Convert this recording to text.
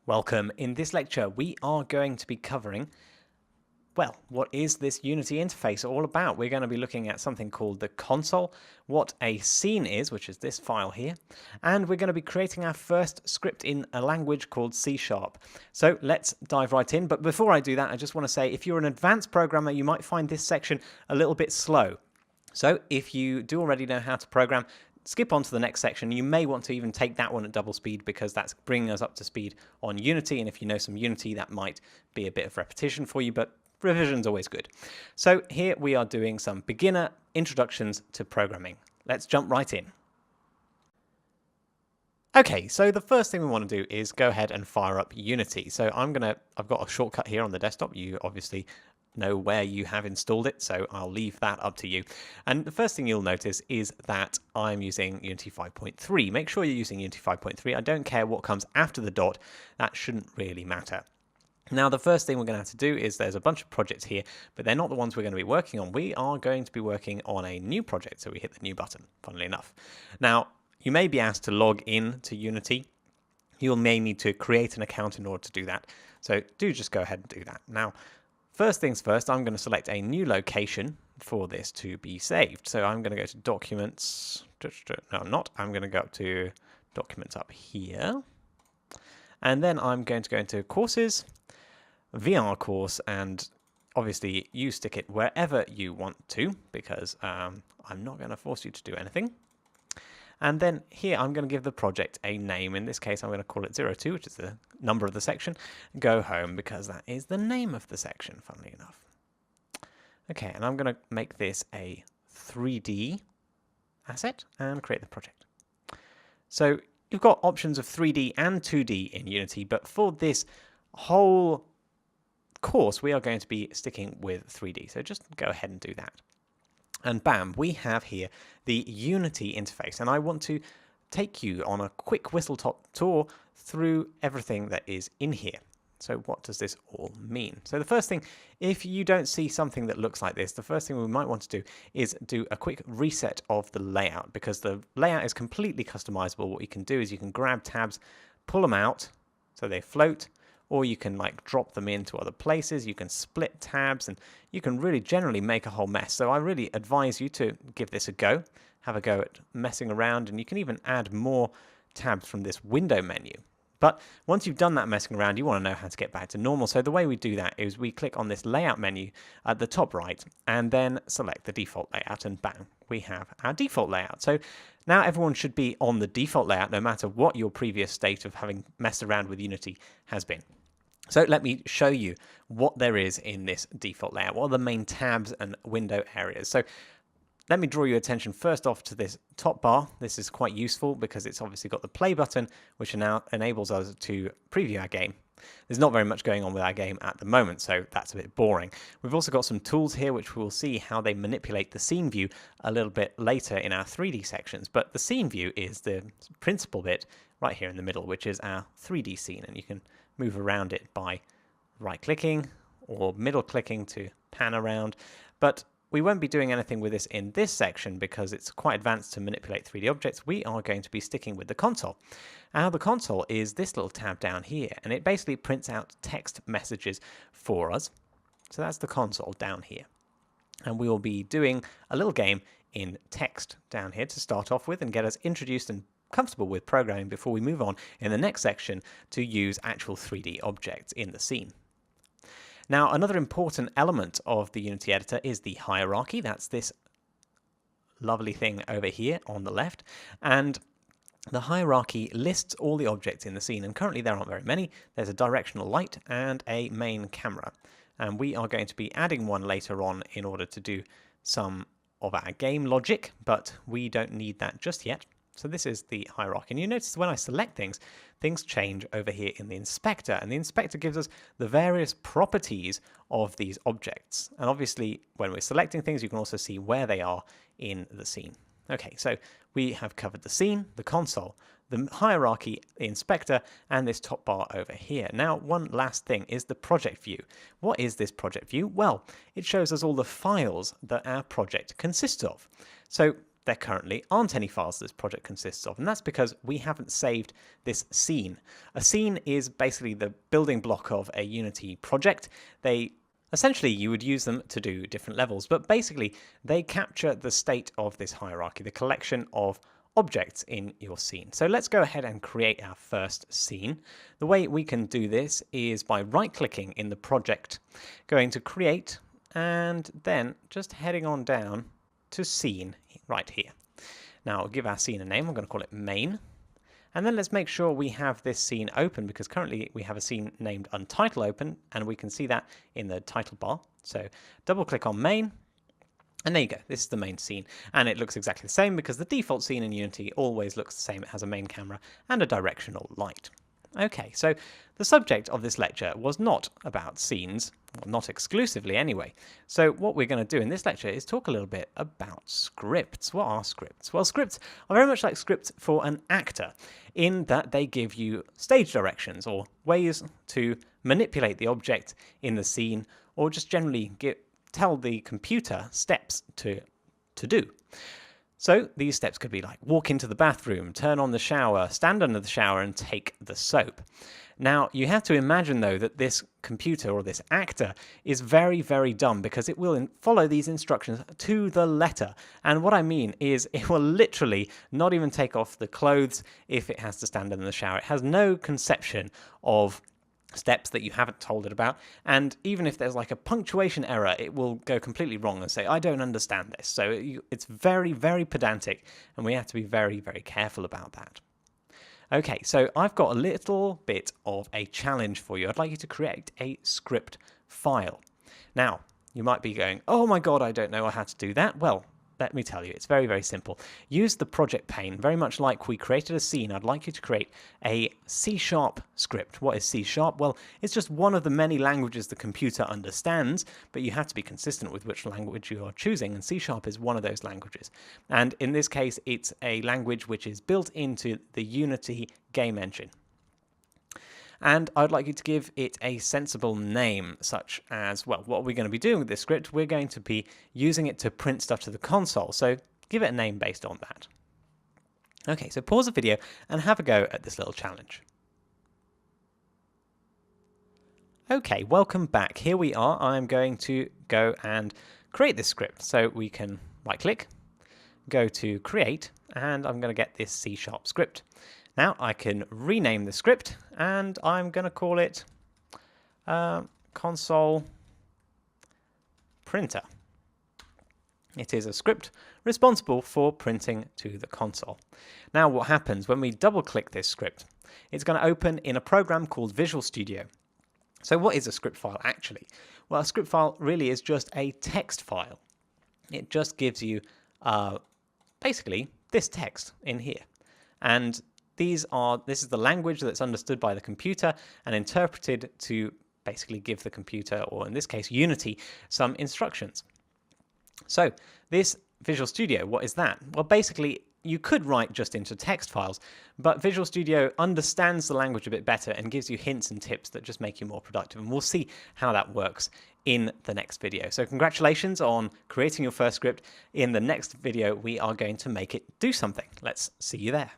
Welcome. In this lecture, we are going to be covering, well, what is this Unity interface all about? We're going to be looking at something called the console, what a scene is, which is this file here, and we're going to be creating our first script in a language called C#. So let's dive right in. But before I do that, I just want to say if you're an advanced programmer, you might find this section a little bit slow. So if you do already know how to program, skip on to the next section. You may want to even take that one at double speed because that's bringing us up to speed on Unity. And if you know some Unity, that might be a bit of repetition for you, but revision's always good. So here we are doing some beginner introductions to programming. Let's jump right in. Okay, so the first thing we want to do is go ahead and fire up Unity. So I've got a shortcut here on the desktop. You obviously know where you have installed it, so I'll leave that up to you. And the first thing you'll notice is that I'm using Unity 5.3. Make sure you're using Unity 5.3. I don't care what comes after the dot. That shouldn't really matter. Now, the first thing we're going to have to do is there's a bunch of projects here, but they're not the ones we're going to be working on. We are going to be working on a new project, so we hit the new button, funnily enough. Now, you may be asked to log in to Unity. You may need to create an account in order to do that, so do just go ahead and do that. Now, first things first, I'm going to select a new location for this to be saved. So I'm going to go to Documents. No, I'm not. I'm going to go up to Documents up here. And then I'm going to go into Courses, VR Course, and obviously you stick it wherever you want to because I'm not going to force you to do anything. And then here I'm going to give the project a name. In this case, I'm going to call it 02, which is the number of the section. Go home, because that is the name of the section, funnily enough. Okay, and I'm going to make this a 3D asset and create the project. So you've got options of 3D and 2D in Unity, but for this whole course, we are going to be sticking with 3D. So just go ahead and do that. And bam, we have here the Unity interface. And I want to take you on a quick whistle-stop tour through everything that is in here. So what does this all mean? So the first thing, if you don't see something that looks like this, the first thing we might want to do is do a quick reset of the layout, because the layout is completely customizable. What you can do is you can grab tabs, pull them out so they float, or you can like drop them into other places. You can split tabs, and you can really generally make a whole mess. So I really advise you to give this a go, have a go at messing around, and you can even add more tabs from this window menu. But once you've done that messing around, you want to know how to get back to normal. So the way we do that is we click on this layout menu at the top right, and then select the default layout, and bang, we have our default layout. So now everyone should be on the default layout, no matter what your previous state of having messed around with Unity has been. So let me show you what there is in this default layout. What are the main tabs and window areas? So let me draw your attention first off to this top bar. This is quite useful because it's obviously got the play button, which now enables us to preview our game. There's not very much going on with our game at the moment, so that's a bit boring. We've also got some tools here, which we'll see how they manipulate the scene view a little bit later in our 3D sections. But the scene view is the principal bit right here in the middle, which is our 3D scene, and you can move around it by right-clicking or middle-clicking to pan around. But we won't be doing anything with this in this section because it's quite advanced to manipulate 3D objects. We are going to be sticking with the console. Now, the console is this little tab down here, and it basically prints out text messages for us. So that's the console down here. And we will be doing a little game in text down here to start off with and get us introduced and comfortable with programming before we move on in the next section to use actual 3D objects in the scene. Now, another important element of the Unity editor is the hierarchy. That's this lovely thing over here on the left. And the hierarchy lists all the objects in the scene. And currently there aren't very many. There's a directional light and a main camera. And we are going to be adding one later on in order to do some of our game logic, but we don't need that just yet. So this is the hierarchy. And you notice when I select things, things change over here in the inspector. And the inspector gives us the various properties of these objects. And obviously, when we're selecting things, you can also see where they are in the scene. Okay, so we have covered the scene, the console, the hierarchy, the inspector, and this top bar over here. Now, one last thing is the project view. What is this project view? Well, it shows us all the files that our project consists of. So there currently aren't any files this project consists of, and that's because we haven't saved this scene. A scene is basically the building block of a Unity project. Essentially, you would use them to do different levels, but basically they capture the state of this hierarchy, the collection of objects in your scene. So let's go ahead and create our first scene. The way we can do this is by right-clicking in the project, going to create, and then just heading on down to scene right here. Now I'll give our scene a name. I'm going to call it main. And then let's make sure we have this scene open, because currently we have a scene named Untitled open, and we can see that in the title bar. So double click on main, and there you go. This is the main scene, and it looks exactly the same because the default scene in Unity always looks the same. It has a main camera and a directional light. Okay, so the subject of this lecture was not about scenes, well, not exclusively anyway. So what we're going to do in this lecture is talk a little bit about scripts. What are scripts? Well, scripts are very much like scripts for an actor, in that they give you stage directions or ways to manipulate the object in the scene, or just generally tell the computer steps to do. So these steps could be like walk into the bathroom, turn on the shower, stand under the shower and take the soap. Now you have to imagine though that this computer or this actor is very, very dumb, because it will follow these instructions to the letter. And what I mean is it will literally not even take off the clothes if it has to stand in the shower. It has no conception of steps that you haven't told it about, and even if there's like a punctuation error, it will go completely wrong and say, I don't understand this. So it's very, very pedantic, and we have to be very, very careful about that. Okay, so I've got a little bit of a challenge for you. I'd like you to create a script file. Now, you might be going, oh my god, I don't know how to do that. Well, let me tell you, it's very, very simple. Use the project pane, very much like we created a scene. I'd like you to create a C# script. What is C#? Well, it's just one of the many languages the computer understands, but you have to be consistent with which language you are choosing, and C# is one of those languages. And in this case, it's a language which is built into the Unity game engine. And I'd like you to give it a sensible name, such as, well, what are we going to be doing with this script? We're going to be using it to print stuff to the console, so give it a name based on that. Okay, so pause the video and have a go at this little challenge. Okay, welcome back. Here we are. I'm going to go and create this script. So we can right-click, go to Create, and I'm going to get this C# script. Now I can rename the script, and I'm going to call it console printer. It is a script responsible for printing to the console. Now what happens when we double click this script? It's going to open in a program called Visual Studio. So what is a script file actually? Well, a script file really is just a text file. It just gives you basically this text in here. And this is the language that's understood by the computer and interpreted to basically give the computer, or in this case Unity, some instructions. So this Visual Studio, what is that? Well, basically you could write just into text files, but Visual Studio understands the language a bit better and gives you hints and tips that just make you more productive. And we'll see how that works in the next video. So congratulations on creating your first script. In the next video, we are going to make it do something. Let's see you there.